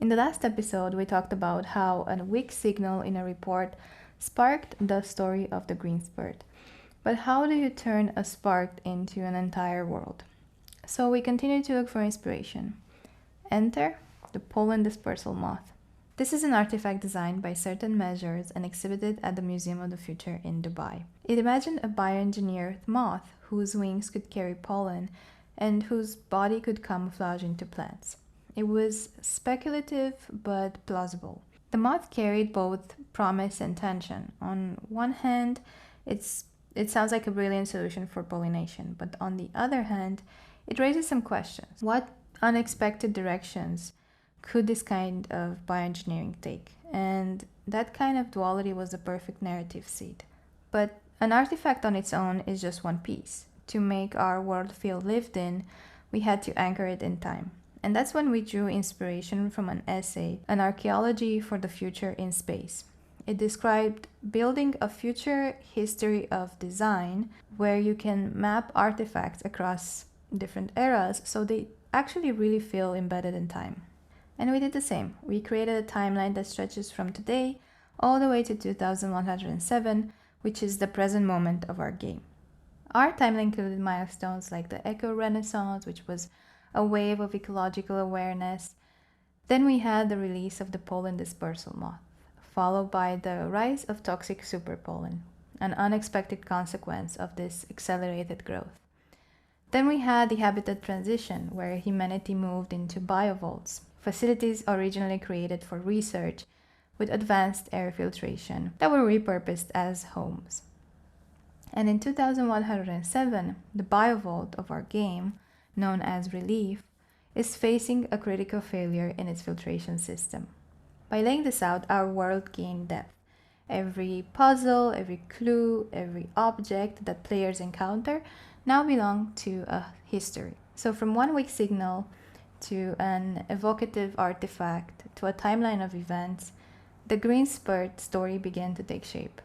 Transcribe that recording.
In the last episode, we talked about how a weak signal in a report sparked the story of the Green Spurt. But how do you turn a spark into an entire world? So we continue to look for inspiration. Enter the Pollen Dispersal Moth. This is an artifact designed by Certain Measures and exhibited at the Museum of the Future in Dubai. It imagined a bioengineered moth whose wings could carry pollen and whose body could camouflage into plants. It was speculative but plausible. The moth carried both promise and tension. On one hand, it sounds like a brilliant solution for pollination, but on the other hand, it raises some questions. What unexpected directions could this kind of bioengineering take? And that kind of duality was the perfect narrative seed. But an artifact on its own is just one piece. To make our world feel lived in, we had to anchor it in time. And that's when we drew inspiration from an essay, An Archaeology for the Future in Space. It described building a future history of design where you can map artifacts across different eras so they actually really feel embedded in time. And we did the same. We created a timeline that stretches from today all the way to 2107, which is the present moment of our game. Our timeline included milestones like the Eco-Renaissance, which was a wave of ecological awareness. Then we had the release of the Pollen Dispersal Moth, followed by the rise of toxic superpollen, an unexpected consequence of this accelerated growth. Then we had the habitat transition, where humanity moved into BioVaults, facilities originally created for research with advanced air filtration that were repurposed as homes. And in 2107, the BioVault of our game, known as Relief, is facing a critical failure in its filtration system. By laying this out, our world gained depth. Every puzzle, every clue, every object that players encounter now belong to a history. So from one weak signal to an evocative artifact to a timeline of events, the Green Spurt story began to take shape.